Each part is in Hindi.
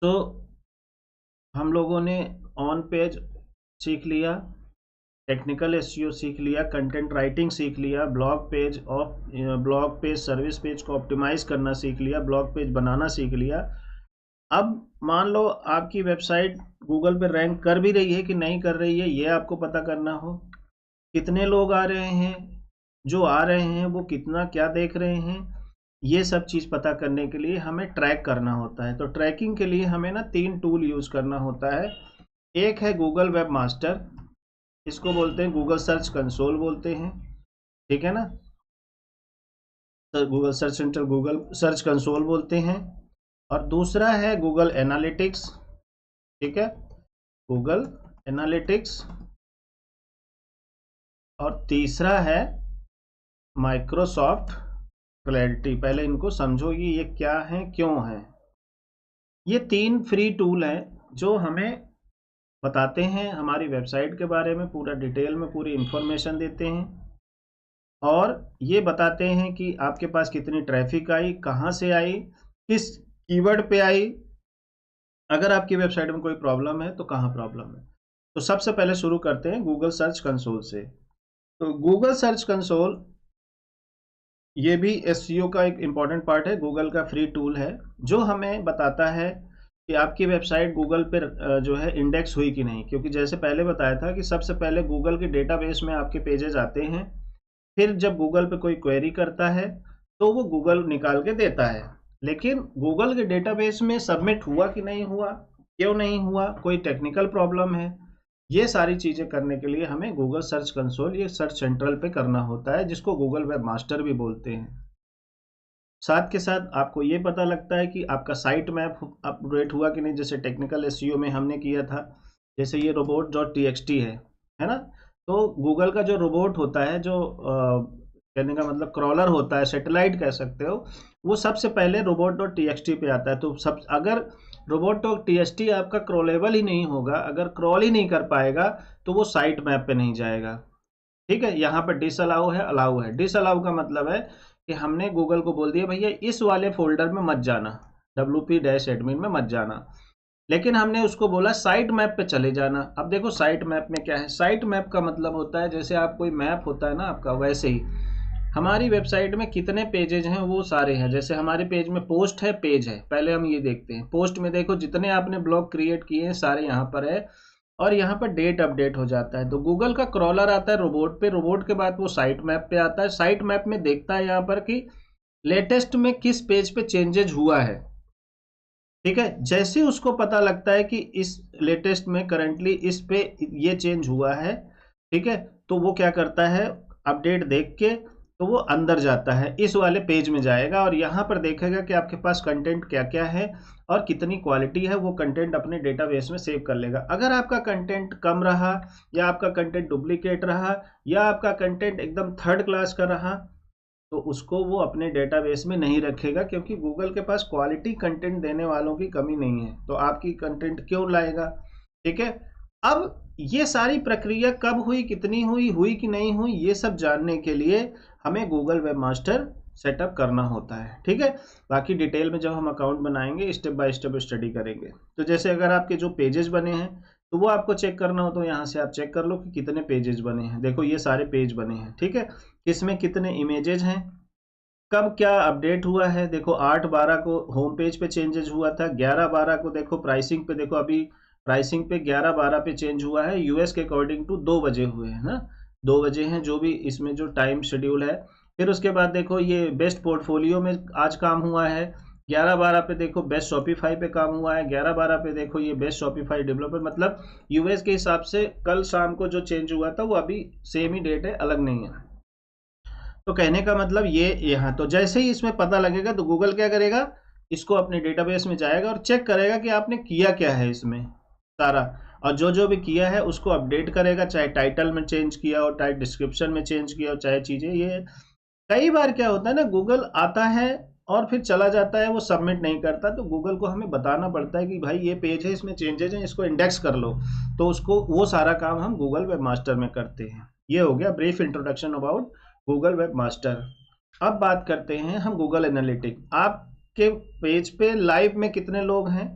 तो हम लोगों ने ऑन पेज सीख लिया, टेक्निकल एसईओ सीख लिया, कंटेंट राइटिंग सीख लिया, ब्लॉग पेज सर्विस पेज को ऑप्टिमाइज करना सीख लिया, ब्लॉग पेज बनाना सीख लिया। अब मान लो आपकी वेबसाइट गूगल पे रैंक कर भी रही है कि नहीं कर रही है, ये आपको पता करना हो। कितने लोग आ रहे हैं, जो आ रहे हैं वो कितना क्या देख रहे हैं, ये सब चीज़ पता करने के लिए हमें ट्रैक करना होता है। तो ट्रैकिंग के लिए हमें ना 3 टूल यूज़ करना होता है। एक है गूगल वेब मास्टर, इसको बोलते हैं गूगल सर्च कंसोल बोलते हैं, ठीक है ना। तो Google search centre Google search console बोलते हैं। और दूसरा है गूगल एनालिटिक्स, ठीक है, गूगल एनालिटिक्स। और तीसरा है माइक्रोसॉफ्ट क्लैरिटी। पहले इनको समझो कि ये क्या है, क्यों है। ये 3 फ्री टूल हैं जो हमें बताते हैं हमारी वेबसाइट के बारे में, पूरा डिटेल में पूरी इंफॉर्मेशन देते हैं। और ये बताते हैं कि आपके पास कितनी ट्रैफिक आई, कहाँ से आई, किस कीवर्ड पे आई, अगर आपकी वेबसाइट में कोई प्रॉब्लम है तो कहाँ प्रॉब्लम है। तो सबसे पहले शुरू करते हैं गूगल सर्च कंसोल से। तो गूगल सर्च कंसोल ये भी एसईओ का एक इम्पॉर्टेंट पार्ट है, गूगल का फ्री टूल है जो हमें बताता है कि आपकी वेबसाइट गूगल पर जो है इंडेक्स हुई कि नहीं। क्योंकि जैसे पहले बताया था कि सबसे पहले गूगल के डेटाबेस में आपके पेजेस आते हैं, फिर जब गूगल पे कोई क्वेरी करता है तो वो गूगल निकाल के देता है। लेकिन गूगल के डेटाबेस में सबमिट हुआ कि नहीं हुआ, क्यों नहीं हुआ, कोई टेक्निकल प्रॉब्लम है, ये सारी चीज़ें करने के लिए हमें गूगल सर्च कंसोल ये सर्च सेंट्रल पे करना होता है, जिसको गूगल वेब मास्टर भी बोलते हैं। साथ के साथ आपको ये पता लगता है कि आपका साइट मैप अपडेट हुआ कि नहीं, जैसे टेक्निकल एसईओ में हमने किया था। जैसे ये robot.txt है ना। तो गूगल का जो रोबोट होता है, जो कहने का मतलब क्रॉलर होता है, सैटेलाइट कह सकते हो, वो सबसे पहले robot.txt पे आता है। तो सब अगर robot.txt आपका क्रॉलेबल ही नहीं होगा, अगर क्रॉल ही नहीं कर पाएगा, तो वो साइट मैप पे नहीं जाएगा। ठीक है, यहाँ पर डिसअलाउ है, अलाउ है। डिसअलाउ का मतलब है कि हमने गूगल को बोल दिया भैया इस वाले फोल्डर में मत जाना, wp-admin में मत जाना, लेकिन हमने उसको बोला साइट मैप पे चले जाना। अब देखो साइट मैप में क्या है, साइट मैप का मतलब होता है जैसे आप कोई मैप होता है ना आपका, वैसे ही हमारी वेबसाइट में कितने पेजेज हैं वो सारे हैं। जैसे हमारे पेज में पोस्ट है, पेज है, पहले हम ये देखते हैं। पोस्ट में देखो जितने आपने ब्लॉग क्रिएट किए हैं सारे यहाँ पर है, और यहाँ पर डेट अपडेट हो जाता है। तो गूगल का क्रॉलर आता है रोबोट पे, रोबोट के बाद वो साइट मैप पे आता है, साइट मैप में देखता है यहाँ पर कि लेटेस्ट में किस पेज पे चेंजेज हुआ है। ठीक है, जैसे उसको पता लगता है कि इस लेटेस्ट में करंटली इस पे ये चेंज हुआ है, ठीक है, तो वो क्या करता है, अपडेट देख के तो वो अंदर जाता है, इस वाले पेज में जाएगा और यहाँ पर देखेगा कि आपके पास कंटेंट क्या क्या है और कितनी क्वालिटी है। वो कंटेंट अपने डेटाबेस में सेव कर लेगा। अगर आपका कंटेंट कम रहा, या आपका कंटेंट डुप्लीकेट रहा, या आपका कंटेंट एकदम थर्ड क्लास का रहा, तो उसको वो अपने डेटाबेस में नहीं रखेगा, क्योंकि गूगल के पास क्वालिटी कंटेंट देने वालों की कमी नहीं है, तो आपकी कंटेंट क्यों लाएगा। ठीक है, अब ये सारी प्रक्रिया कब हुई, कितनी हुई, हुई कि नहीं हुई, ये सब जानने के लिए हमें गूगल वेब मास्टर सेटअप करना होता है। ठीक है, बाकी डिटेल में जब हम अकाउंट बनाएंगे स्टेप बाय स्टेप स्टडी करेंगे। तो जैसे अगर आपके जो पेजेस बने हैं तो वो आपको चेक करना हो, तो यहाँ से आप चेक कर लो कि कितने पेजेस बने हैं। देखो ये सारे पेज बने हैं, ठीक है, किसमें कितने इमेजेस हैं, कब क्या अपडेट हुआ है। देखो 8/12 को होम पेज पे चेंजेस हुआ था, 11/12 को देखो प्राइसिंग पे, देखो अभी प्राइसिंग पे 11/12 पे चेंज हुआ है, यूएस के अकॉर्डिंग टू 2 बजे हुए हैं ना, 2 बजे हैं जो भी इसमें जो टाइम शेड्यूल है। फिर उसके बाद देखो ये बेस्ट पोर्टफोलियो में आज काम हुआ है, 11/12 पे देखो बेस्ट शॉपिफाई पे काम हुआ है, 11/12 पे देखो ये बेस्ट शॉपिफाई डेवलपर। मतलब यूएस के हिसाब से कल शाम को जो चेंज हुआ था वो अभी सेम ही डेट है, अलग नहीं है। तो कहने का मतलब ये यहाँ, तो जैसे ही इसमें पता लगेगा तो गूगल क्या करेगा, इसको अपने डेटाबेस में जाएगा और चेक करेगा कि आपने किया क्या है इसमें सारा, और जो जो भी किया है उसको अपडेट करेगा, चाहे टाइटल में चेंज किया हो, चाहे डिस्क्रिप्शन में चेंज किया हो, चाहे चीज़ें। ये कई बार क्या होता है ना, गूगल आता है और फिर चला जाता है, वो सबमिट नहीं करता, तो गूगल को हमें बताना पड़ता है कि भाई ये पेज है, इसमें चेंजेज हैं, इसको इंडेक्स कर लो। तो उसको वो सारा काम हम गूगल वेब मास्टर में करते हैं। ये हो गया brief introduction about Google web master. अब बात करते हैं हम गूगल एनालिटिक। आपके पेज पे लाइव में कितने लोग हैं,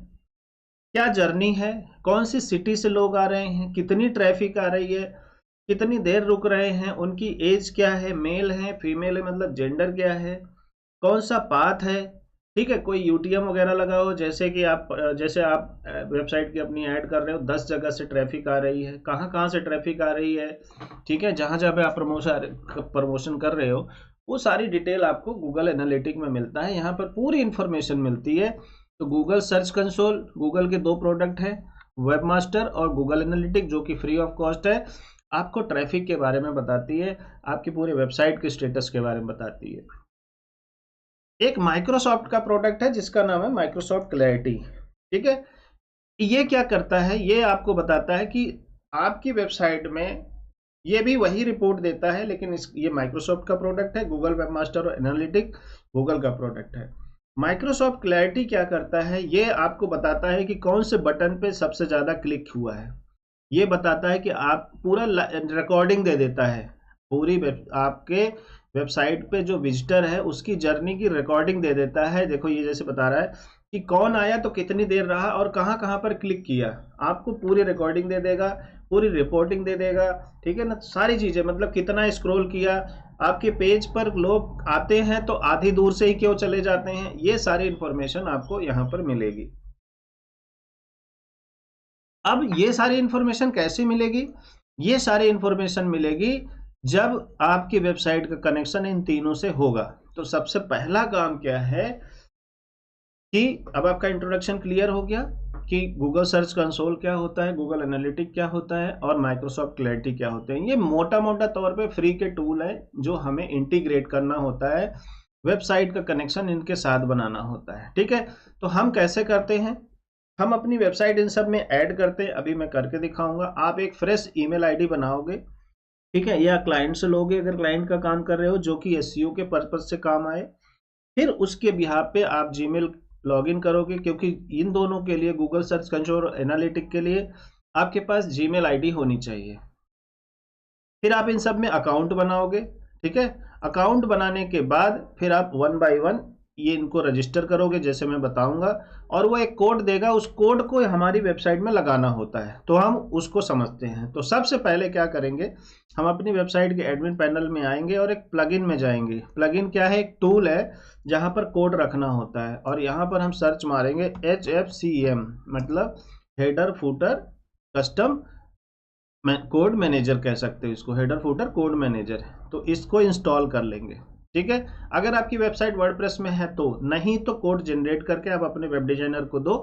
क्या जर्नी है, कौन सी सिटी से लोग आ रहे हैं, कितनी ट्रैफिक आ रही है, कितनी देर रुक रहे हैं, उनकी एज क्या है, मेल है फीमेल है, मतलब जेंडर क्या है, कौन सा पाथ है। ठीक है, कोई यूटीएम वगैरह लगा हो, जैसे आप वेबसाइट की अपनी ऐड कर रहे हो, 10 जगह से ट्रैफिक आ रही है, कहाँ कहाँ से ट्रैफिक आ रही है। ठीक है, जहाँ जहाँ पे आप प्रमोशन कर रहे हो, वो सारी डिटेल आपको गूगल एनालिटिक में मिलता है। यहाँ पर पूरी इंफॉर्मेशन मिलती है। तो गूगल सर्च कंसोल, गूगल के 2 प्रोडक्ट हैं, वेबमास्टर और गूगल एनालिटिक, जो कि फ्री ऑफ कॉस्ट है। आपको ट्रैफिक के बारे में बताती है, आपकी पूरी वेबसाइट के स्टेटस के बारे में बताती है। एक माइक्रोसॉफ्ट का प्रोडक्ट है जिसका नाम है माइक्रोसॉफ्ट क्लैरिटी। ठीक है, ये क्या करता है, ये आपको बताता है कि आपकी वेबसाइट में, ये भी वही रिपोर्ट देता है, लेकिन ये माइक्रोसॉफ्ट का प्रोडक्ट है। गूगल वेबमास्टर और एनालिटिक गूगल का प्रोडक्ट है। माइक्रोसॉफ्ट क्लैरिटी क्या करता है, ये आपको बताता है कि कौन से बटन पे सबसे ज़्यादा क्लिक हुआ है। ये बताता है कि आप पूरा रिकॉर्डिंग दे देता है, पूरी आपके वेबसाइट पे जो विजिटर है उसकी जर्नी की रिकॉर्डिंग दे देता है। देखो ये जैसे बता रहा है कि कौन आया तो कितनी देर रहा और कहाँ कहाँ पर क्लिक किया, आपको पूरी रिकॉर्डिंग दे देगा, पूरी रिपोर्टिंग दे देगा। ठीक है ना, सारी चीज़ें, मतलब कितना स्क्रॉल किया, आपके पेज पर लोग आते हैं तो आधी दूर से ही क्यों चले जाते हैं, ये सारी इंफॉर्मेशन आपको यहाँ पर मिलेगी। अब ये सारी इंफॉर्मेशन कैसे मिलेगी, ये सारी इंफॉर्मेशन मिलेगी जब आपकी वेबसाइट का कनेक्शन इन तीनों से होगा। तो सबसे पहला काम क्या है कि अब आपका इंट्रोडक्शन क्लियर हो गया कि गूगल सर्च कंसोल क्या होता है, गूगल एनालिटिक क्या होता है और माइक्रोसॉफ्ट क्लैरिटी क्या होते हैं। ये मोटा मोटा तौर पे फ्री के टूल है जो हमें इंटीग्रेट करना होता है, वेबसाइट का कनेक्शन इनके साथ बनाना होता है। ठीक है, तो हम कैसे करते हैं, हम अपनी वेबसाइट इन सब में ऐड करते हैं। अभी मैं करके दिखाऊंगा। आप एक फ्रेश ईमेल आईडी बनाओगे, ठीक है, या क्लाइंट से लोगे अगर क्लाइंट का काम कर रहे हो, जो कि एसईओ के पर्पज से काम आए। फिर उसके बिहाफ पे आप जीमेल लॉगिन करोगे, क्योंकि इन दोनों के लिए, गूगल सर्च कंसोल और एनालिटिक के लिए, आपके पास जीमेल आईडी होनी चाहिए। फिर आप इन सब में अकाउंट बनाओगे। ठीक है, अकाउंट बनाने के बाद फिर आप 1 बाय 1 ये इनको रजिस्टर करोगे, जैसे मैं बताऊंगा, और वो एक कोड देगा, उस कोड को हमारी वेबसाइट में लगाना होता है, तो हम उसको समझते हैं। तो सबसे पहले क्या करेंगे, हम अपनी वेबसाइट के एडमिन पैनल में आएंगे और एक प्लगइन में जाएंगे। प्लगइन क्या है, एक टूल है जहां पर कोड रखना होता है, और यहाँ पर हम सर्च मारेंगे HFCM, मतलब header footer custom code manager कह सकते हो इसको, हेडर फूटर कोड मैनेजर। तो इसको इंस्टॉल कर लेंगे। ठीक है, अगर आपकी वेबसाइट वर्डप्रेस में है तो, नहीं तो कोड जनरेट करके आप अपने वेब डिजाइनर को दो,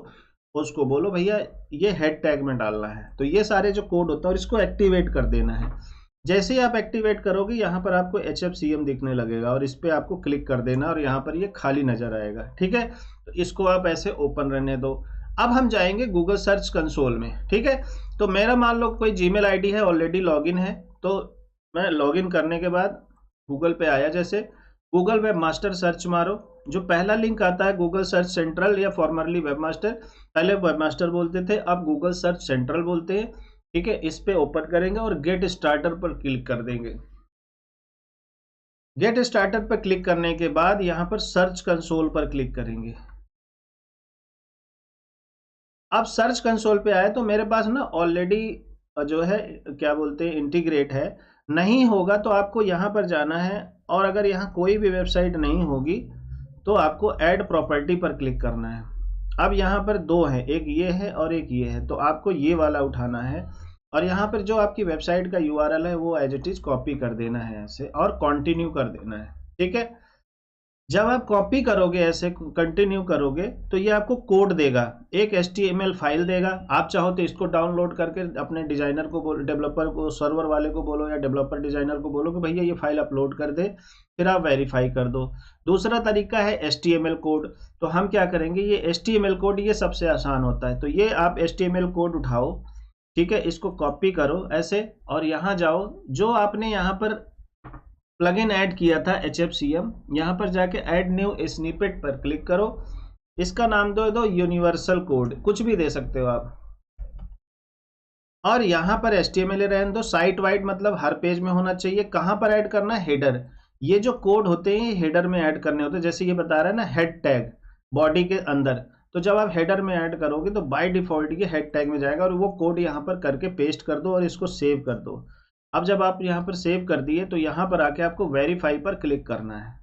उसको बोलो भैया ये हेड टैग में डालना है। तो ये सारे जो कोड होता है और इसको एक्टिवेट कर देना है। जैसे ही आप एक्टिवेट करोगे, यहाँ पर आपको HFCM दिखने लगेगा और इस पर आपको क्लिक कर देना और यहाँ पर ये खाली नजर आएगा। ठीक है, तो इसको आप ऐसे ओपन रहने दो। अब हम जाएंगे गूगल सर्च कंसोल में। ठीक है, तो मेरा मान लो कोई जीमेल आईडी है, ऑलरेडी लॉगिन है, तो मैं लॉगिन करने के बाद गूगल पे आया, जैसे गूगल वेब मास्टर सर्च मारो, जो पहला लिंक आता है गूगल सर्च सेंट्रल या फॉर्मरली वेब मास्टर, पहले वेब मास्टर बोलते थे, अब गूगल सर्च सेंट्रल बोलते हैं। ठीक है, इस पे ओपन करेंगे और गेट स्टार्टर पर क्लिक कर देंगे। गेट स्टार्टर पर क्लिक करने के बाद यहाँ पर सर्च कंसोल पर क्लिक करेंगे। अब सर्च कंसोल पे आए तो मेरे पास ना ऑलरेडी जो है क्या बोलते हैं इंटीग्रेट है। नहीं होगा तो आपको यहाँ पर जाना है, और अगर यहाँ कोई भी वेबसाइट नहीं होगी तो आपको ऐड प्रॉपर्टी पर क्लिक करना है। अब यहाँ पर दो है, एक ये है और एक ये है, तो आपको ये वाला उठाना है और यहाँ पर जो आपकी वेबसाइट का यूआरएल है वो एज इट इज कॉपी कर देना है ऐसे, और कंटिन्यू कर देना है। ठीक है, जब आप कॉपी करोगे, ऐसे कंटिन्यू करोगे, तो ये आपको कोड देगा, एक HTML फाइल देगा। आप चाहो तो इसको डाउनलोड करके अपने डिजाइनर को बोलो, डेवलपर को, सर्वर वाले को बोलो या डेवलपर डिजाइनर को बोलो कि भैया ये फाइल अपलोड कर दे, फिर आप वेरीफाई कर दो। दूसरा तरीका है HTML कोड। तो हम क्या करेंगे, ये HTML कोड ये सबसे आसान होता है, तो ये आप HTML कोड उठाओ। ठीक है, इसको कॉपी करो ऐसे और यहाँ जाओ, जो आपने यहाँ पर प्लगइन ऐड किया था HFCM, यहाँ पर जाके ऐड न्यू स्निपेट पर क्लिक करो। इसका नाम दो यूनिवर्सल कोड, कुछ भी दे सकते हो आप, और यहाँ पर HTML रहने दो। साइट वाइड मतलब हर पेज में होना चाहिए। कहाँ पर ऐड करना है, हेडर। ये जो कोड होते हैं हेडर में ऐड करने होते हैं, जैसे ये बता रहा है ना हेड टैग बॉडी के अंदर, तो जब आप हेडर में ऐड करोगे तो बाय डिफॉल्ट ये हेड टैग में जाएगा और वो कोड यहाँ पर करके पेस्ट कर दो और इसको सेव कर दो। अब जब आप यहाँ पर सेव कर दिए तो यहाँ पर आके आपको वेरीफाई पर क्लिक करना है।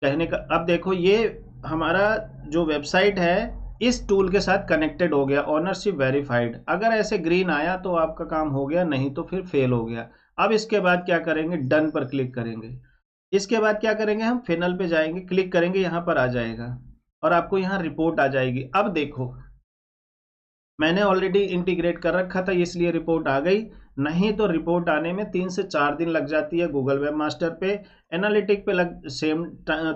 कहने का अब देखो ये हमारा जो वेबसाइट है इस टूल के साथ कनेक्टेड हो गया, ओनरशिप वेरीफाइड। अगर ऐसे ग्रीन आया तो आपका काम हो गया, नहीं तो फिर फेल हो गया। अब इसके बाद क्या करेंगे, डन पर क्लिक करेंगे। इसके बाद क्या करेंगे, हम फिनल पे जाएंगे, क्लिक करेंगे, यहाँ पर आ जाएगा और आपको यहाँ रिपोर्ट आ जाएगी। अब देखो मैंने ऑलरेडी इंटीग्रेट कर रखा था इसलिए रिपोर्ट आ गई, नहीं तो रिपोर्ट आने में 3 से 4 दिन लग जाती है। गूगल वेब मास्टर पे एनालिटिक पे सेम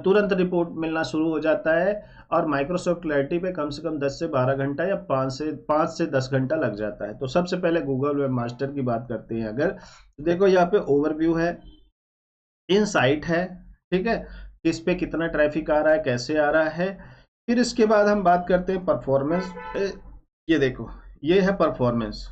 तुरंत रिपोर्ट मिलना शुरू हो जाता है और माइक्रोसॉफ्ट क्लैरिटी पे कम से कम 10 से 12 घंटा या 5 से 10 घंटा लग जाता है। तो सबसे पहले गूगल वेब मास्टर की बात करते हैं। अगर तो देखो यहाँ पे ओवरव्यू है, इनसाइट है, ठीक है, किस पे कितना ट्रैफिक आ रहा है, कैसे आ रहा है। फिर इसके बाद हम बात करते हैं परफॉर्मेंस। ये देखो ये है परफॉर्मेंस,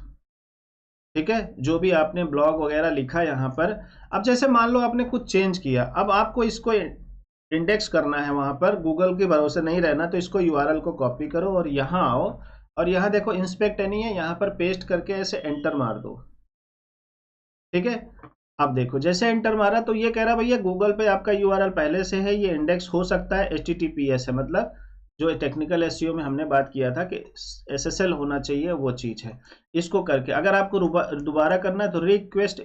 ठीक है, जो भी आपने ब्लॉग वगैरह लिखा यहाँ पर। अब जैसे मान लो आपने कुछ चेंज किया, अब आपको इसको इंडेक्स करना है वहां पर, गूगल के भरोसे नहीं रहना, तो इसको यूआरएल को कॉपी करो और यहाँ आओ और यहाँ देखो इंस्पेक्ट एनी है, यहाँ पर पेस्ट करके ऐसे एंटर मार दो, ठीक है। अब देखो जैसे एंटर मारा तो ये कह रहा भैया गूगल पे आपका यूआरएल पहले से है, ये इंडेक्स हो सकता है, HTTPS है, मतलब जो टेक्निकल एसईओ में हमने बात किया था कि SSL होना चाहिए, वो चीज है। इसको करके अगर आपको दोबारा करना है तो रिक्वेस्ट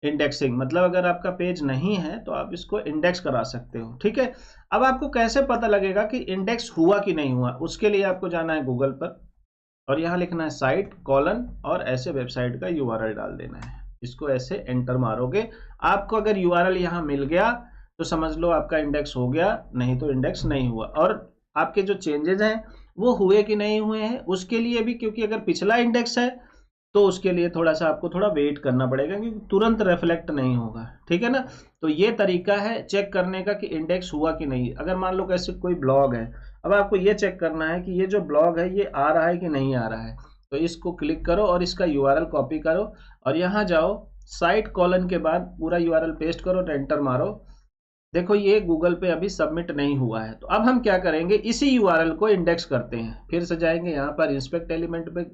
इंडेक्सिंग मतलब अगर आपका पेज नहीं है तो आप इसको इंडेक्स करा सकते हो, ठीक है। अब आपको कैसे पता लगेगा कि इंडेक्स हुआ कि नहीं हुआ, उसके लिए आपको जाना है गूगल पर और यहाँ लिखना है साइट कॉलन और ऐसे वेबसाइट का यूआरएल डाल देना है। इसको ऐसे एंटर मारोगे, आपको अगर यूआरएल यहाँ मिल गया तो समझ लो आपका इंडेक्स हो गया, नहीं तो इंडेक्स नहीं हुआ। और आपके जो चेंजेस हैं वो हुए कि नहीं हुए हैं उसके लिए भी, क्योंकि अगर पिछला इंडेक्स है तो उसके लिए थोड़ा सा आपको थोड़ा वेट करना पड़ेगा क्योंकि तुरंत रिफ्लेक्ट नहीं होगा, ठीक है ना। तो ये तरीका है चेक करने का कि इंडेक्स हुआ कि नहीं। अगर मान लो कैसे कोई ब्लॉग है, अब आपको ये चेक करना है कि ये जो ब्लॉग है ये आ रहा है कि नहीं आ रहा है, तो इसको क्लिक करो और इसका यूआरएल कॉपी करो और यहाँ जाओ, साइट कॉलन के बाद पूरा यूआरएल पेस्ट करो और एंटर मारो। देखो ये गूगल पे अभी सबमिट नहीं हुआ है। तो अब हम क्या करेंगे, इसी यूआरएल को इंडेक्स करते हैं। फिर से जाएंगे यहाँ पर इंस्पेक्ट एलिमेंट पे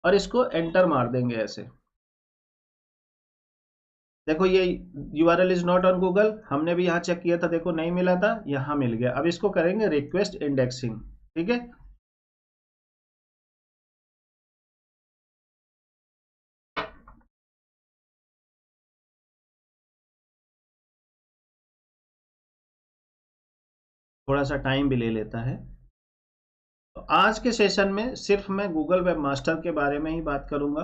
और इसको एंटर मार देंगे ऐसे। देखो ये URL is not on Google, हमने भी यहाँ चेक किया था, देखो नहीं मिला था, यहाँ मिल गया। अब इसको करेंगे रिक्वेस्ट इंडेक्सिंग, ठीक है। थोड़ा सा टाइम भी ले लेता है। तो आज के सेशन में सिर्फ मैं गूगल वेब मास्टर के बारे में ही बात करूंगा।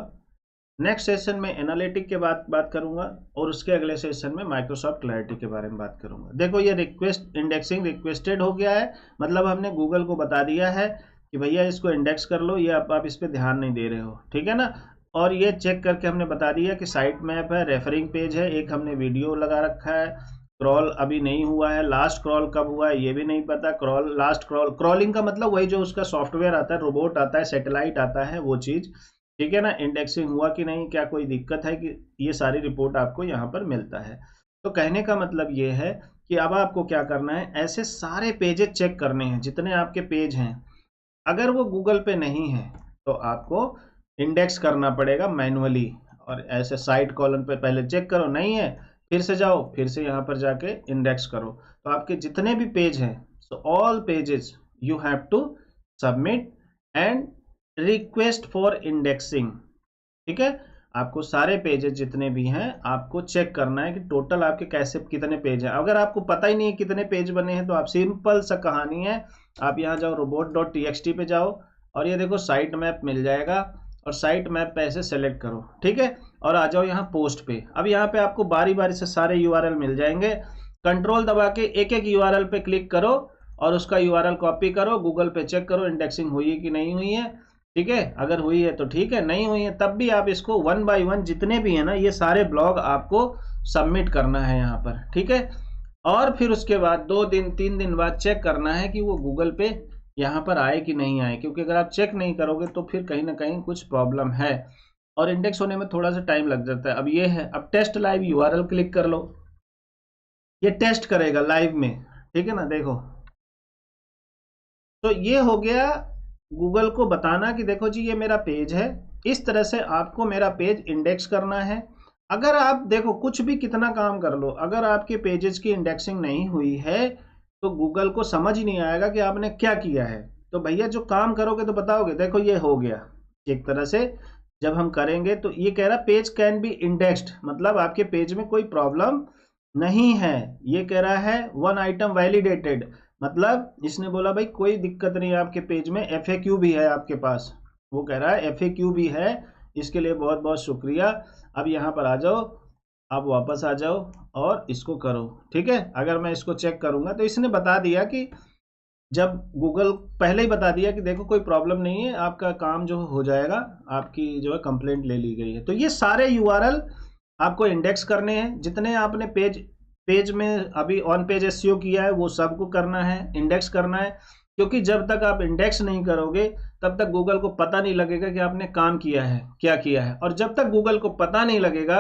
नेक्स्ट सेशन में एनालिटिक के बात करूंगा और उसके अगले सेशन में माइक्रोसॉफ्ट क्लैरिटी के बारे में बात करूंगा। देखो ये रिक्वेस्ट इंडेक्सिंग रिक्वेस्टेड हो गया है, मतलब हमने गूगल को बता दिया है कि भैया इसको इंडेक्स कर लो, ये आप इस पर ध्यान नहीं दे रहे हो, ठीक है ना। और ये चेक करके हमने बता दिया कि साइट मैप है, रेफरिंग पेज है, एक हमने वीडियो लगा रखा है, क्रॉल अभी नहीं हुआ है, लास्ट क्रॉल कब हुआ है ये भी नहीं पता, लास्ट क्रॉलिंग का मतलब वही जो उसका सॉफ्टवेयर आता है, रोबोट आता है, सैटेलाइट आता है, वो चीज़, ठीक है ना। इंडेक्सिंग हुआ कि नहीं, क्या कोई दिक्कत है, कि ये सारी रिपोर्ट आपको यहाँ पर मिलता है। तो कहने का मतलब ये है कि अब आपको क्या करना है, ऐसे सारे पेजेस चेक करने हैं जितने आपके पेज हैं। अगर वो गूगल पे नहीं है तो आपको इंडेक्स करना पड़ेगा मैनुअली, और ऐसे साइट कॉलम पे पहले चेक करो, नहीं है फिर से जाओ, फिर से यहाँ पर जाके इंडेक्स करो। तो आपके जितने भी पेज हैं, so all pages you have to submit and request for indexing, ठीक है। आपको सारे पेजेस जितने भी हैं आपको चेक करना है कि टोटल आपके कैसे कितने पेज हैं। अगर आपको पता ही नहीं है कितने पेज बने हैं तो आप सिंपल सा कहानी है, आप यहाँ जाओ robot.txt पे जाओ और ये देखो साइट मैप मिल जाएगा और साइट मैप पे ऐसे सेलेक्ट करो, ठीक है, और आ जाओ यहाँ पोस्ट पे। अब यहाँ पे आपको बारी बारी से सारे यूआरएल मिल जाएंगे, कंट्रोल दबा के एक एक यूआरएल पे क्लिक करो और उसका यूआरएल कॉपी करो, गूगल पे चेक करो इंडेक्सिंग हुई है कि नहीं हुई है, ठीक है। अगर हुई है तो ठीक है, नहीं हुई है तब भी आप इसको 1 बाय 1 जितने भी है ना ये सारे ब्लॉग आपको सबमिट करना है यहाँ पर, ठीक है। और फिर उसके बाद 2 दिन 3 दिन बाद चेक करना है कि वो गूगल पे यहाँ पर आए कि नहीं आए, क्योंकि अगर आप चेक नहीं करोगे तो फिर कहीं ना कहीं कुछ प्रॉब्लम है और इंडेक्स होने में थोड़ा सा टाइम लग जाता है। अब ये है, अब टेस्ट लाइव यूआरएल क्लिक कर लो, ये टेस्ट करेगा लाइव में, ठीक है ना। देखो, तो ये हो गया गूगल को बताना कि देखो जी ये मेरा पेज है, इस तरह से आपको मेरा पेज इंडेक्स करना है। अगर आप देखो कुछ भी कितना काम कर लो, अगर आपके पेजेस की इंडेक्सिंग नहीं हुई है तो गूगल को समझ ही नहीं आएगा कि आपने क्या किया है। तो भैया जो काम करोगे तो बताओगे। देखो ये हो गया एक तरह से, जब हम करेंगे तो ये कह रहा पेज कैन बी इंडेक्स्ड, मतलब आपके पेज में कोई प्रॉब्लम नहीं है। ये कह रहा है वन आइटम वैलिडेटेड, मतलब इसने बोला भाई कोई दिक्कत नहीं है आपके पेज में, एफएक्यू भी है आपके पास। वो कह रहा है एफएक्यू भी है, इसके लिए बहुत बहुत शुक्रिया। अब यहाँ पर आ जाओ, आप वापस आ जाओ और इसको करो। ठीक है, अगर मैं इसको चेक करूंगा तो इसने बता दिया कि जब गूगल पहले ही बता दिया कि देखो कोई प्रॉब्लम नहीं है, आपका काम जो हो जाएगा, आपकी जो है कंप्लेंट ले ली गई है। तो ये सारे यूआरएल आपको इंडेक्स करने हैं, जितने आपने पेज में अभी ऑन पेज एसईओ किया है वो सबको करना है, इंडेक्स करना है। क्योंकि जब तक आप इंडेक्स नहीं करोगे तब तक गूगल को पता नहीं लगेगा कि आपने काम किया है, क्या किया है। और जब तक गूगल को पता नहीं लगेगा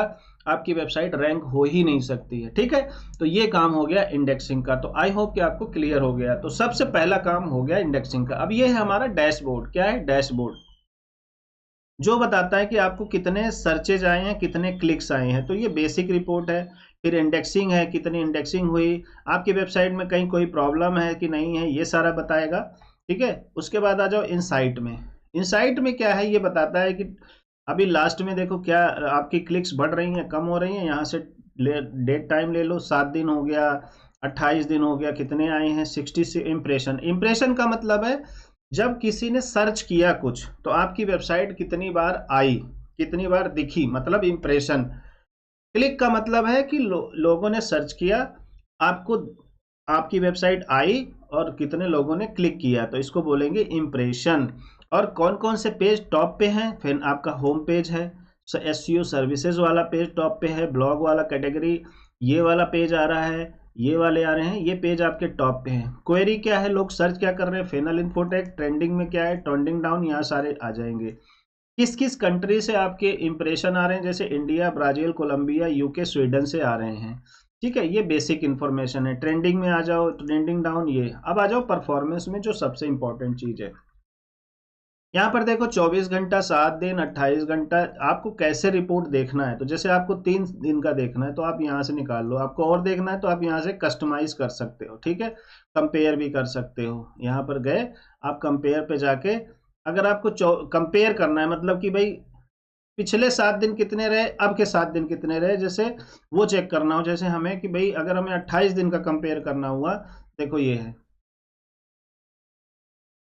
आपकी वेबसाइट रैंक हो ही नहीं सकती है। ठीक है, तो ये काम हो गया इंडेक्सिंग का। तो आई होप कि आपको क्लियर हो गया। तो सबसे पहला काम हो गया इंडेक्सिंग का। अब ये है हमारा डैशबोर्ड। क्या है? डैशबोर्ड, जो बताता है कि आपको कितने सर्चेज आए हैं, कितने क्लिक्स आए हैं। तो ये बेसिक रिपोर्ट है। फिर इंडेक्सिंग है, कितनी इंडेक्सिंग हुई, आपकी वेबसाइट में कहीं कोई प्रॉब्लम है कि नहीं है, ये सारा बताएगा। ठीक है, उसके बाद आ जाओ इनसाइट में। इनसाइट में क्या है, ये बताता है कि अभी लास्ट में देखो क्या आपकी क्लिक्स बढ़ रही हैं, कम हो रही हैं। यहाँ से डेट टाइम ले लो, 7 दिन हो गया, 28 दिन हो गया, कितने आए हैं, 60 से इम्प्रेशन। इम्प्रेशन का मतलब है जब किसी ने सर्च किया कुछ तो आपकी वेबसाइट कितनी बार आई, कितनी बार दिखी, मतलब इम्प्रेशन। क्लिक का मतलब है कि लोगों ने सर्च किया, आपको आपकी वेबसाइट आई और कितने लोगों ने क्लिक किया, तो इसको बोलेंगे इम्प्रेशन। और कौन कौन से पेज टॉप पे हैं, फिर आपका होम पेज है, एसईओ सर्विसेज वाला पेज टॉप पे है, ब्लॉग वाला कैटेगरी ये वाला पेज आ रहा है, ये वाले आ रहे हैं, ये पेज आपके टॉप पे हैं। क्वेरी क्या है, लोग सर्च क्या कर रहे हैं, फेनल इन्फोटेक, ट्रेंडिंग में क्या है, ट्रेंडिंग डाउन, यहाँ सारे आ जाएंगे। किस किस कंट्री से आपके इंप्रेशन आ रहे हैं, जैसे India, Brazil, Colombia, UK, Sweden से आ रहे हैं। ठीक है, ये बेसिक इन्फॉर्मेशन है। ट्रेंडिंग में आ जाओ, ट्रेंडिंग डाउन ये। अब आ जाओ परफॉर्मेंस में, जो सबसे इंपॉर्टेंट चीज है। यहाँ पर देखो 24 घंटा, 7 दिन, 28 घंटा, आपको कैसे रिपोर्ट देखना है। तो जैसे आपको 3 दिन का देखना है तो आप यहाँ से निकाल लो, आपको और देखना है तो आप यहाँ से कस्टमाइज कर सकते हो। ठीक है, कंपेयर भी कर सकते हो। यहाँ पर गए आप कंपेयर पे जाके, अगर आपको कंपेयर करना है, मतलब कि भाई पिछले 7 दिन कितने रहे, अब के 7 दिन कितने रहे, जैसे वो चेक करना हो। जैसे हमें कि भाई अगर हमें 28 दिन का कंपेयर करना हुआ, देखो ये है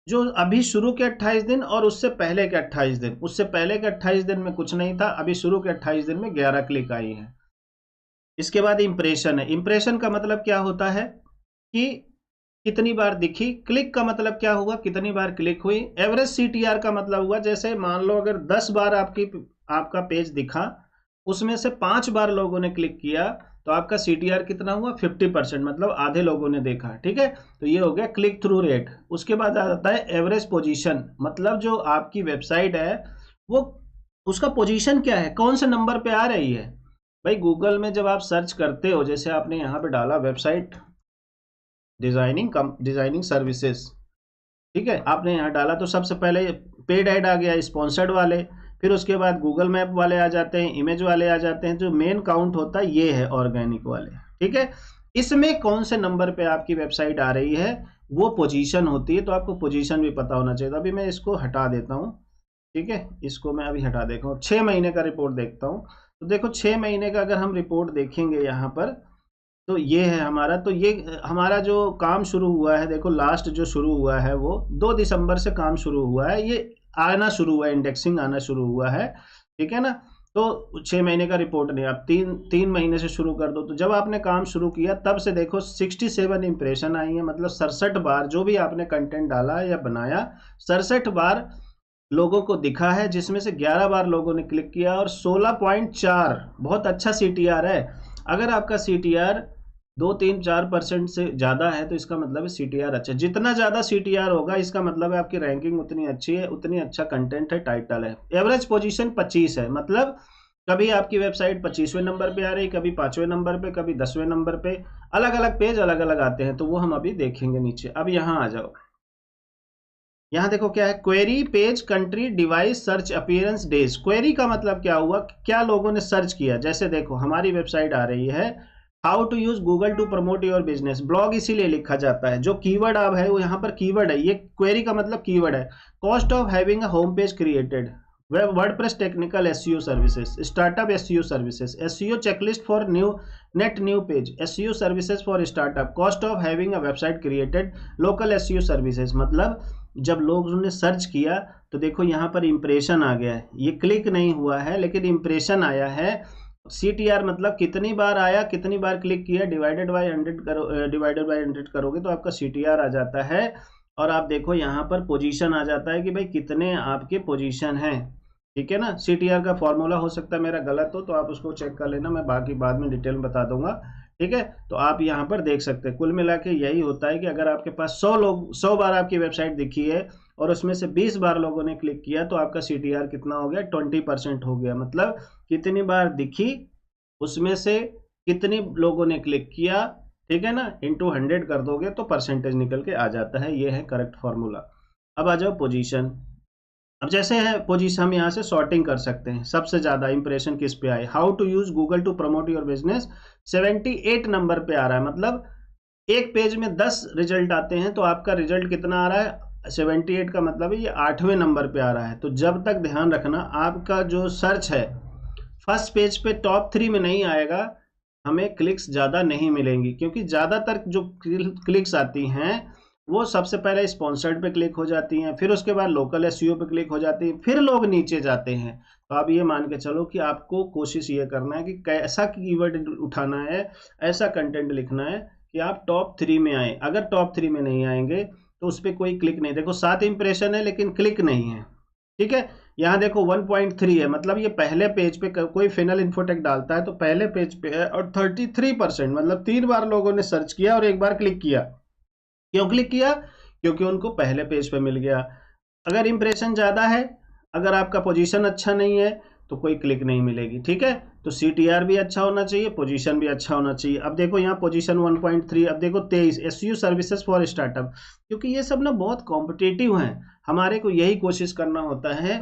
जो अभी शुरू के 28 दिन और उससे पहले के 28 दिन। उससे पहले के 28 दिन में कुछ नहीं था, अभी शुरू के 28 दिन में 11 क्लिक आई हैं। इसके बाद इंप्रेशन है। इंप्रेशन का मतलब क्या होता है कि कितनी बार दिखी। क्लिक का मतलब क्या हुआ, कितनी बार क्लिक हुई। एवरेज सीटीआर का मतलब हुआ, जैसे मान लो अगर 10 बार आपका पेज दिखा, उसमें से 5 बार लोगों ने क्लिक किया, तो आपका सीटीआर कितना हुआ, 50%, मतलब आधे लोगों ने देखा। ठीक है, तो ये हो गया क्लिक थ्रू रेट। उसके बाद आ जाता है एवरेज पोजीशन, मतलब जो आपकी वेबसाइट है वो उसका पोजीशन क्या है, कौन से नंबर पे आ रही है। भाई गूगल में जब आप सर्च करते हो, जैसे आपने यहाँ पे डाला वेबसाइट डिजाइनिंग सर्विसेज, ठीक है, आपने यहाँ डाला तो सबसे पहले पेड ऐड आ गया, स्पॉन्सर्ड वाले। फिर उसके बाद गूगल मैप वाले आ जाते हैं, इमेज वाले आ जाते हैं। जो मेन काउंट होता है ये है ऑर्गेनिक वाले। ठीक है, इसमें कौन से नंबर पे आपकी वेबसाइट आ रही है वो पोजीशन होती है। तो आपको पोजीशन भी पता होना चाहिए। तो अभी मैं इसको हटा देता हूँ। ठीक है, इसको मैं अभी हटा देता हूँ। 6 महीने का रिपोर्ट देखता हूँ। तो देखो 6 महीने का अगर हम रिपोर्ट देखेंगे यहाँ पर, तो ये है हमारा। तो ये हमारा जो काम शुरू हुआ है, देखो लास्ट जो शुरू हुआ है वो 2 दिसंबर से काम शुरू हुआ है। ये आना शुरू हुआ है, इंडेक्सिंग आना शुरू हुआ है। ठीक है ना, तो 6 महीने का रिपोर्ट नहीं, आप तीन महीने से शुरू कर दो। तो जब आपने काम शुरू किया तब से देखो 67 इंप्रेशन आई है, मतलब 67 बार जो भी आपने कंटेंट डाला या बनाया, 67 बार लोगों को दिखा है, जिसमें से 11 बार लोगों ने क्लिक किया और 16.4 बहुत अच्छा सीटीआर है। अगर आपका सीटीआर 2-3-4% से ज़्यादा है तो इसका मतलब है सीटीआर अच्छा। जितना ज़्यादा सीटीआर होगा इसका मतलब है आपकी रैंकिंग उतनी अच्छी है, उतनी अच्छा कंटेंट है, टाइटल है। एवरेज पोजीशन 25 है, मतलब कभी आपकी वेबसाइट 25वें नंबर पे आ रही, कभी 5वें नंबर पे, कभी 10वें नंबर पे, अलग अलग पेज अलग अलग आते हैं, तो वो हम अभी देखेंगे नीचे। अब यहाँ आ जाओ, यहाँ देखो क्या है, query page country device search appearance days. Query का मतलब क्या हुआ, क्या लोगों ने सर्च किया। जैसे देखो हमारी वेबसाइट आ रही है how to use Google to promote your business, blog इसीलिए लिखा जाता है। जो कीवर्ड अब है वो यहाँ पर कीवर्ड है, ये क्वेरी का मतलब कीवर्ड है। Cost of having a home page created, WordPress technical SEO services, startup SEO services, SEO checklist for new net new page, SEO services for startup, cost of having a website created, local SEO services. मतलब जब लोगों ने सर्च किया तो देखो यहाँ पर इंप्रेशन आ गया है, ये क्लिक नहीं हुआ है लेकिन इंप्रेशन आया है। CTR मतलब कितनी बार आया, कितनी बार क्लिक किया, डिवाइडेड बाय 100 करो, डिवाइडेड बाय 100 करोगे तो आपका CTR आ जाता है। और आप देखो यहाँ पर पोजीशन आ जाता है कि भाई कितने आपके पोजीशन हैं, ठीक है ना। CTR का फॉर्मूला हो सकता है मेरा गलत हो तो आप उसको चेक कर लेना, मैं बाकी बाद में डिटेल में बता दूंगा, ठीक है। तो आप यहाँ पर देख सकते हैं कुल मिला के यही होता है कि अगर आपके पास 100 बार आपकी वेबसाइट दिखी है और उसमें से 20 बार लोगों ने क्लिक किया तो आपका CTR कितना हो गया, 20% हो गया। मतलब कितनी बार दिखी उसमें से कितने लोगों ने क्लिक किया, ठीक है ना, इंटू 100 कर दोगे तो परसेंटेज निकल के आ जाता है। ये है करेक्ट फॉर्मूला। अब आ जाओ पोजीशन। अब जैसे है पोजीशन, हम यहाँ से सॉर्टिंग कर सकते हैं, सबसे ज्यादा इंप्रेशन किस पे आए। How to use Google to promote your business 78 number पे आ रहा है। मतलब एक पेज में 10 रिजल्ट आते हैं तो आपका रिजल्ट कितना आ रहा है, 78 का मतलब है ये 8वें नंबर पे आ रहा है। तो जब तक ध्यान रखना आपका जो सर्च है फर्स्ट पेज पे टॉप 3 में नहीं आएगा, हमें क्लिक्स ज़्यादा नहीं मिलेंगी, क्योंकि ज़्यादातर जो क्लिक्स आती हैं वो सबसे पहले स्पॉन्सर्ड पे क्लिक हो जाती हैं, फिर उसके बाद लोकल एसईओ पे क्लिक हो जाती है, फिर लोग नीचे जाते हैं। तो आप ये मान के चलो कि आपको कोशिश ये करना है कि कैसा कीवर्ड उठाना है, ऐसा कंटेंट लिखना है कि आप टॉप 3 में आए। अगर टॉप 3 में नहीं आएंगे तो उस पर कोई क्लिक नहीं। देखो 7 इंप्रेशन है लेकिन क्लिक नहीं है, ठीक है। यहाँ देखो 1.3 है, मतलब ये पहले पेज पे कोई फिनल इन्फोटेक डालता है तो पहले पेज पे है। और 33% मतलब 3 बार लोगों ने सर्च किया और 1 बार क्लिक किया। क्यों क्लिक किया, क्योंकि उनको पहले पेज पे मिल गया। अगर इंप्रेशन ज्यादा है, अगर आपका पोजीशन अच्छा नहीं है तो कोई क्लिक नहीं मिलेगी, ठीक है। तो CTR भी अच्छा होना चाहिए, पोजीशन भी अच्छा होना चाहिए। अब देखो यहाँ पोजीशन 1.3, अब देखो 23 एसईओ सर्विसेज फॉर स्टार्टअप, क्योंकि ये सब ना बहुत कॉम्पिटिटिव हैं। हमारे को यही कोशिश करना होता है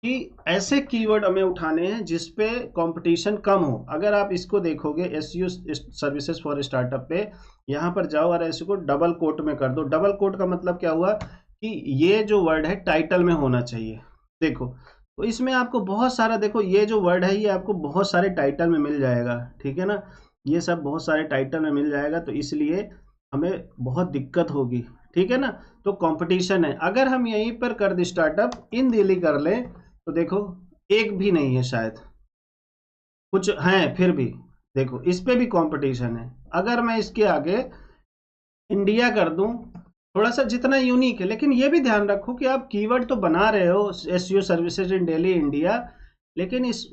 कि ऐसे कीवर्ड हमें उठाने हैं जिसपे कंपटीशन कम हो। अगर आप इसको देखोगे एसईओ सर्विसेज फॉर स्टार्टअप पे, यहाँ पर जाओ और इसको डबल कोट में कर दो। डबल कोट का मतलब क्या हुआ कि ये जो वर्ड है टाइटल में होना चाहिए। देखो तो इसमें आपको बहुत सारा, देखो ये जो वर्ड है ये आपको बहुत सारे टाइटल में मिल जाएगा, ठीक है ना। ये सब बहुत सारे टाइटल में मिल जाएगा तो इसलिए हमें बहुत दिक्कत होगी, ठीक है ना। तो कंपटीशन है। अगर हम यहीं पर कर दे स्टार्टअप इन दिल्ली कर लें तो देखो एक भी नहीं है, शायद कुछ हैं फिर भी। देखो इस पे भी कंपटीशन है। अगर मैं इसके आगे इंडिया कर दूं, थोड़ा सा जितना यूनिक है, लेकिन ये भी ध्यान रखो कि आप कीवर्ड तो बना रहे हो SEO services in Delhi India, लेकिन इस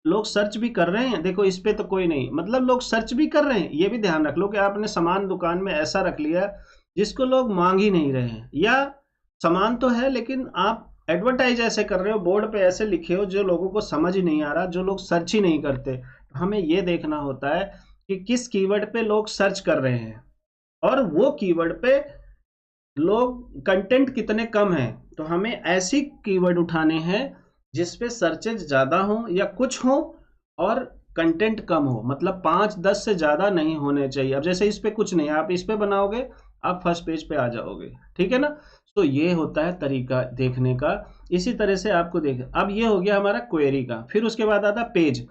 लोग सर्च भी कर रहे हैं। देखो इस पे तो कोई नहीं, मतलब लोग सर्च भी कर रहे हैं। ये भी ध्यान रख लो कि आपने सामान दुकान में ऐसा रख लिया जिसको लोग मांग ही नहीं रहे हैं, या सामान तो है लेकिन आप एडवर्टाइज ऐसे कर रहे हो, बोर्ड पे ऐसे लिखे हो जो लोगों को समझ ही नहीं आ रहा, जो लोग सर्च ही नहीं करते। तो हमें ये देखना होता है कि किस कीवर्ड पे लोग सर्च कर रहे हैं और वो कीवर्ड पे लोग कंटेंट कितने कम हैं। तो हमें ऐसी कीवर्ड उठाने हैं जिस पे सर्चेज ज्यादा हो या कुछ हो और कंटेंट कम हो, मतलब 5-10 से ज्यादा नहीं होने चाहिए। अब जैसे इस पे कुछ नहीं, आप इस पे बनाओगे आप फर्स्ट पेज पे आ जाओगे, ठीक है ना। तो ये होता है तरीका देखने का। इसी तरह से आपको देख, अब ये हो गया हमारा क्वेरी का। फिर उसके बाद आता पेज,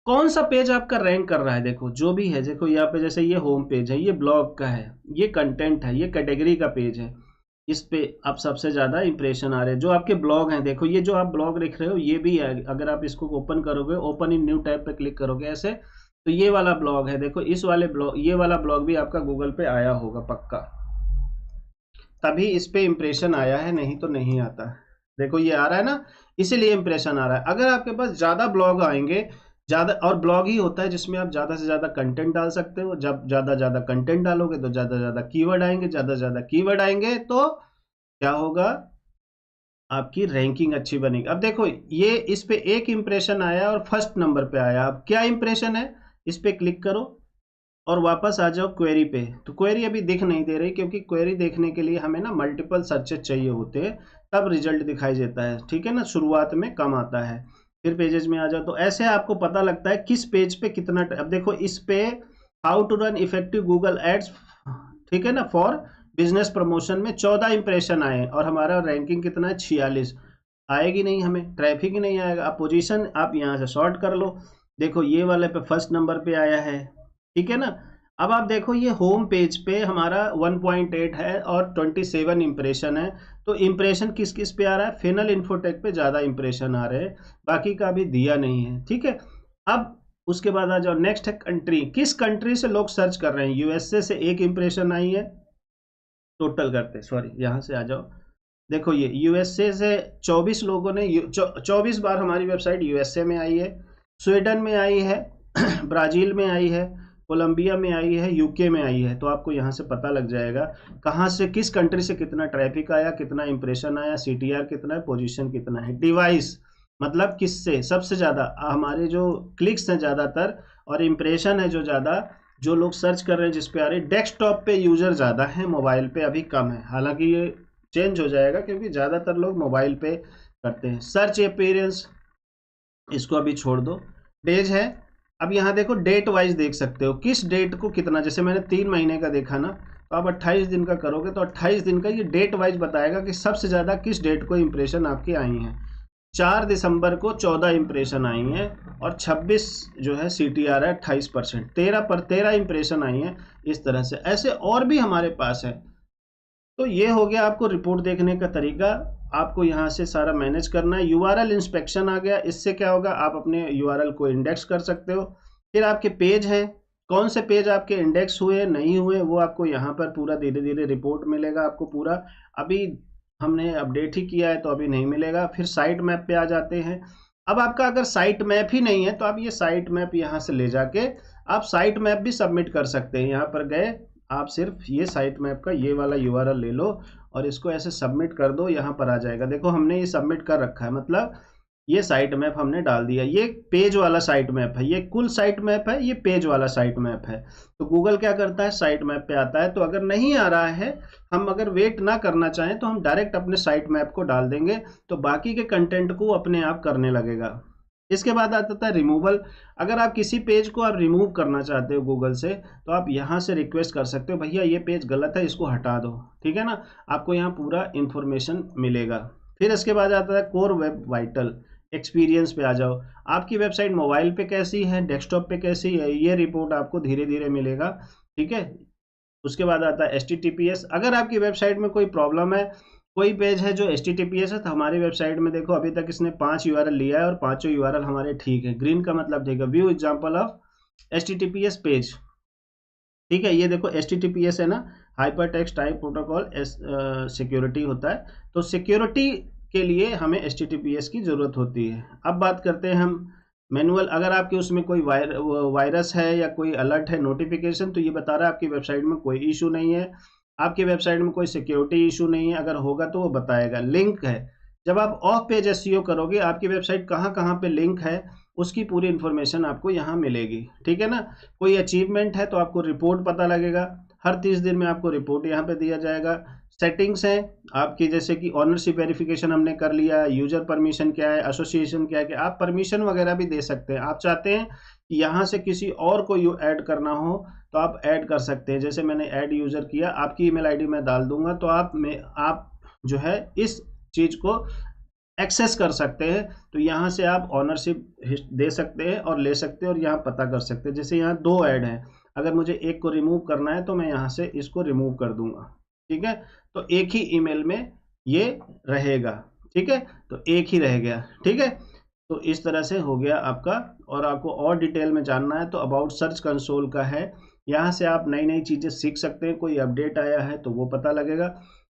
कौन सा पेज आपका रैंक कर रहा है। देखो जो भी है, देखो यहाँ पे जैसे ये होम पेज है, ये ब्लॉग का है, ये कंटेंट है, ये कैटेगरी का पेज है, इस पे आप सबसे ज्यादा इंप्रेशन आ रहे हैं। जो आपके ब्लॉग हैं, देखो ये जो आप ब्लॉग लिख रहे हो ये भी है। अगर आप इसको ओपन करोगे, ओपन इन न्यू टैब पे क्लिक करोगे ऐसे, तो ये वाला ब्लॉग है। देखो इस वाले ब्लॉग, ये वाला ब्लॉग भी आपका गूगल पे आया होगा पक्का, तभी इस पे इंप्रेशन आया है, नहीं तो नहीं आता। देखो ये आ रहा है ना, इसीलिए इंप्रेशन आ रहा है। अगर आपके पास ज्यादा ब्लॉग आएंगे, ज्यादा, और ब्लॉग ही होता है जिसमें आप ज्यादा से ज्यादा कंटेंट डाल सकते हो। जब ज्यादा ज्यादा कंटेंट डालोगे तो ज्यादा ज्यादा कीवर्ड आएंगे, ज्यादा ज्यादा कीवर्ड आएंगे तो क्या होगा, आपकी रैंकिंग अच्छी बनेगी। अब देखो ये इस पे एक इंप्रेशन आया और फर्स्ट नंबर पे आया। अब क्या इंप्रेशन है, इस पे क्लिक करो और वापस आ जाओ क्वेरी पे। तो क्वेरी अभी दिख नहीं दे रही, क्योंकि क्वेरी देखने के लिए हमें ना मल्टीपल सर्चेस चाहिए होते हैं, तब रिजल्ट दिखाई देता है, ठीक है ना। शुरुआत में कम आता है, फिर पेजेस में आ जाओ तो ऐसे आपको पता लगता है किस पेज पे कितना। अब देखो इस पे how to run effective Google ads, ठीक है ना, फॉर बिजनेस प्रमोशन में 14 इंप्रेशन आए और हमारा रैंकिंग कितना है, 46। आएगी नहीं, हमें ट्रैफिक ही नहीं आएगा। आप पोजीशन आप यहाँ से शॉर्ट कर लो, देखो ये वाले पे फर्स्ट नंबर पे आया है, ठीक है ना। अब आप देखो ये होम पेज पे हमारा 1.8 है और 27 इंप्रेशन है। तो इंप्रेशन किस किस पे आ रहा है, फिनल इन्फोटेक पे ज़्यादा इंप्रेशन आ रहे हैं, बाकी का भी दिया नहीं है, ठीक है। अब उसके बाद आ जाओ, नेक्स्ट है कंट्री, किस कंट्री से लोग सर्च कर रहे हैं। यूएसए से एक इंप्रेशन आई है, टोटल करते सॉरी यहाँ से आ जाओ, देखो ये यूएसए से 24 लोगों ने 24 बार हमारी वेबसाइट यूएसए में आई है, स्वीडन में आई है, ब्राज़ील में आई है, कोलंबिया में आई है, यूके में आई है। तो आपको यहाँ से पता लग जाएगा कहाँ से, किस कंट्री से कितना ट्रैफिक आया, कितना इंप्रेशन आया, सीटीआर कितना है, पोजीशन कितना है। डिवाइस मतलब किससे सबसे ज़्यादा, हमारे जो क्लिक्स हैं ज़्यादातर और इंप्रेशन है जो ज़्यादा, जो लोग सर्च कर रहे हैं जिस पे आ रही, डेस्कटॉप पे यूज़र ज़्यादा है, मोबाइल पे अभी कम है। हालांकि ये चेंज हो जाएगा क्योंकि ज़्यादातर लोग मोबाइल पे करते हैं। सर्च अपीयरेंस इसको अभी छोड़ दो, पेज है। अब यहाँ देखो डेट वाइज देख सकते हो किस डेट को कितना, जैसे मैंने 3 महीने का देखा ना, तो आप 28 दिन का करोगे तो 28 दिन का ये डेट वाइज बताएगा कि सबसे ज़्यादा किस डेट को इंप्रेशन आपकी आई हैं। 4 दिसंबर को 14 इंप्रेशन आई हैं और 26 जो है CTR है 28%, 13 इंप्रेशन आई हैं। इस तरह से ऐसे और भी हमारे पास है। तो ये हो गया आपको रिपोर्ट देखने का तरीका, आपको यहाँ से सारा मैनेज करना है। URL इंस्पेक्शन आ गया, इससे क्या होगा, आप अपने URL को इंडेक्स कर सकते हो। फिर आपके पेज हैं, कौन से पेज आपके इंडेक्स हुए नहीं हुए, वो आपको यहाँ पर पूरा धीरे धीरे रिपोर्ट मिलेगा आपको पूरा। अभी हमने अपडेट ही किया है तो अभी नहीं मिलेगा। फिर साइट मैप पे आ जाते हैं। अब आपका अगर साइट मैप ही नहीं है तो आप ये साइट मैप यहाँ से ले जाके आप साइट मैप भी सबमिट कर सकते हैं। यहाँ पर गए आप सिर्फ ये साइट मैप का ये वाला URL ले लो और इसको ऐसे सबमिट कर दो, यहाँ पर आ जाएगा। देखो हमने ये सबमिट कर रखा है, मतलब ये साइट मैप हमने डाल दिया। ये पेज वाला साइट मैप है, ये कुल साइट मैप है, ये पेज वाला साइट मैप है। तो गूगल क्या करता है, साइट मैप पे आता है। तो अगर नहीं आ रहा है, हम अगर वेट ना करना चाहें तो हम डायरेक्ट अपने साइट मैप को डाल देंगे, तो बाकी के कंटेंट को अपने आप करने लगेगा। इसके बाद आता था रिमूवल। अगर आप किसी पेज को आप रिमूव करना चाहते हो गूगल से, तो आप यहाँ से रिक्वेस्ट कर सकते हो, भैया ये पेज गलत है, इसको हटा दो, ठीक है ना। आपको यहाँ पूरा इंफॉर्मेशन मिलेगा। फिर इसके बाद आता है कोर वेब वाइटल एक्सपीरियंस पे आ जाओ। आपकी वेबसाइट मोबाइल पे कैसी है, डेस्कटॉप पे कैसी है, ये रिपोर्ट आपको धीरे धीरे मिलेगा, ठीक है। उसके बाद आता है HTTPS। अगर आपकी वेबसाइट में कोई प्रॉब्लम है, कोई पेज है जो HTTPS है, तो हमारी वेबसाइट में देखो अभी तक इसने 5 URL लिया है और 5 URL हमारे ठीक है। ग्रीन का मतलब देखो view example of HTTPS page, ठीक है। ये देखो HTTPS है ना, hyper text type protocol, security होता है। तो सिक्योरिटी के लिए हमें HTTPS की ज़रूरत होती है। अब बात करते हैं हम मैनुअल। अगर आपके उसमें कोई वायरस है या कोई अलर्ट है, नोटिफिकेशन, तो ये बता रहा है आपकी वेबसाइट में कोई इशू नहीं है, आपकी वेबसाइट में कोई सिक्योरिटी इशू नहीं है। अगर होगा तो वो बताएगा। लिंक है, जब आप ऑफ पेज SEO करोगे, आपकी वेबसाइट कहाँ कहाँ पे लिंक है उसकी पूरी इन्फॉर्मेशन आपको यहाँ मिलेगी, ठीक है ना। कोई अचीवमेंट है तो आपको रिपोर्ट पता लगेगा, हर 30 दिन में आपको रिपोर्ट यहाँ पे दिया जाएगा। सेटिंग्स हैं आपकी, जैसे कि ऑनरशिप वेरिफिकेशन हमने कर लिया, यूजर परमिशन क्या है, एसोसिएशन क्या है, कि आप परमिशन वगैरह भी दे सकते हैं। आप चाहते हैं कि यहाँ से किसी और को ऐड करना हो तो आप ऐड कर सकते हैं। जैसे मैंने ऐड यूजर किया, आपकी ईमेल आईडी मैं डाल दूंगा, तो आप जो है इस चीज को एक्सेस कर सकते हैं। तो यहाँ से आप ऑनरशिप दे सकते हैं और ले सकते हैं और यहाँ पता कर सकते हैं। जैसे यहाँ 2 ऐड हैं, अगर मुझे एक को रिमूव करना है तो मैं यहाँ से इसको रिमूव कर दूंगा, ठीक है। तो एक ही ईमेल में ये रहेगा, ठीक है। तो एक ही रह गया, ठीक है। तो इस तरह से हो गया आपका। और आपको और डिटेल में जानना है तो अबाउट सर्च कंसोल का है, यहाँ से आप नई नई चीज़ें सीख सकते हैं। कोई अपडेट आया है तो वो पता लगेगा,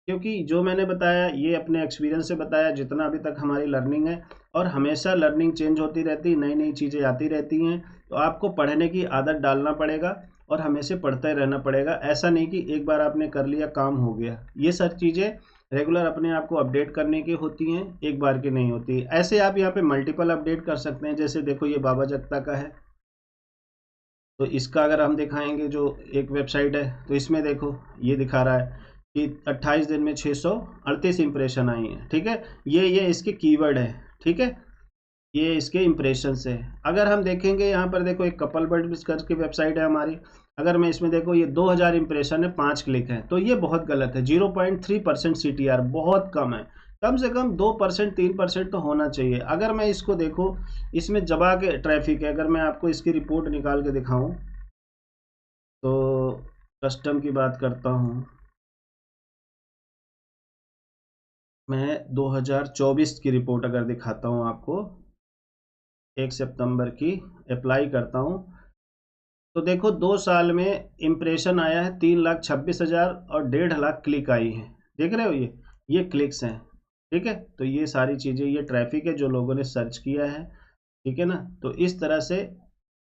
क्योंकि जो मैंने बताया ये अपने एक्सपीरियंस से बताया, जितना अभी तक हमारी लर्निंग है, और हमेशा लर्निंग चेंज होती रहती, नई नई चीज़ें आती रहती हैं। तो आपको पढ़ने की आदत डालना पड़ेगा और हमेशा पढ़ते रहना पड़ेगा। ऐसा नहीं कि एक बार आपने कर लिया काम हो गया। ये सब चीज़ें रेगुलर अपने आप को अपडेट करने की होती हैं, एक बार की नहीं होती। ऐसे आप यहाँ पे मल्टीपल अपडेट कर सकते हैं। जैसे देखो ये बाबा जगता का है, तो इसका अगर हम दिखाएंगे जो एक वेबसाइट है, तो इसमें देखो ये दिखा रहा है कि 28 दिन में 638 इंप्रेशन आई हैं। ठीक है, ये इसके कीवर्ड है। ठीक है, ये इसके इंप्रेशन से। अगर हम देखेंगे यहाँ पर देखो एक कपल बर्ड करके वेबसाइट है हमारी, अगर मैं इसमें देखो ये 2000 इंप्रेशन है, 5 क्लिक है, तो ये बहुत गलत है। 0.3% CTR बहुत कम है। कम से कम 2% 3% तो होना चाहिए। अगर मैं इसको देखो, इसमें जबा के ट्रैफिक है, अगर मैं आपको इसकी रिपोर्ट निकाल के दिखाऊं तो कस्टम की बात करता हूं मैं, 2024 की रिपोर्ट अगर दिखाता हूं आपको, 1 सितंबर की अप्लाई करता हूं, तो देखो 2 साल में इंप्रेशन आया है 3,26,000 और 1.5 लाख क्लिक आई है। देख रहे हो ये क्लिक्स हैं। ठीक है, तो ये सारी चीज़ें, ये ट्रैफिक है जो लोगों ने सर्च किया है। ठीक है ना, तो इस तरह से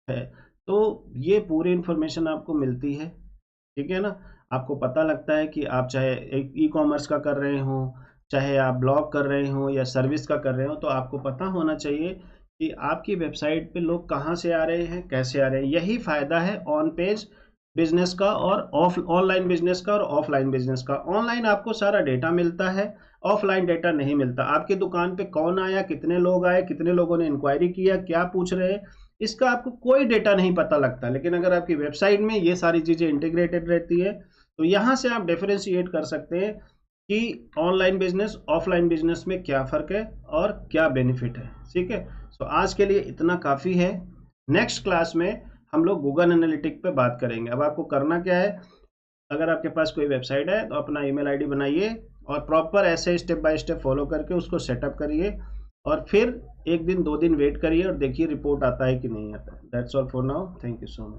है। तो ये पूरी इन्फॉर्मेशन आपको मिलती है। ठीक है ना, आपको पता लगता है कि आप चाहे एक ई कॉमर्स का कर रहे हो, चाहे आप ब्लॉग कर रहे हो या सर्विस का कर रहे हो, तो आपको पता होना चाहिए कि आपकी वेबसाइट पे लोग कहाँ से आ रहे हैं, कैसे आ रहे हैं। यही फ़ायदा है ऑन पेज बिजनेस का और ऑनलाइन बिजनेस का और ऑफलाइन बिजनेस का। ऑनलाइन आपको सारा डेटा मिलता है, ऑफलाइन डेटा नहीं मिलता। आपकी दुकान पे कौन आया, कितने लोग आए, कितने लोगों ने इंक्वायरी किया, क्या पूछ रहे हैं, इसका आपको कोई डेटा नहीं पता लगता। लेकिन अगर आपकी वेबसाइट में ये सारी चीज़ें इंटीग्रेटेड रहती है, तो यहाँ से आप डिफरेंशिएट कर सकते हैं कि ऑनलाइन बिजनेस ऑफलाइन बिजनेस में क्या फ़र्क है और क्या बेनिफिट है। ठीक है, तो आज के लिए इतना काफ़ी है। नेक्स्ट क्लास में हम लोग गूगल एनालिटिक पे बात करेंगे। अब आपको करना क्या है, अगर आपके पास कोई वेबसाइट है तो अपना ईमेल आईडी बनाइए और प्रॉपर ऐसे स्टेप बाय स्टेप फॉलो करके उसको सेटअप करिए, और फिर 1 दिन 2 दिन वेट करिए और देखिए रिपोर्ट आता है कि नहीं आता है। That's all for now, thank you so much.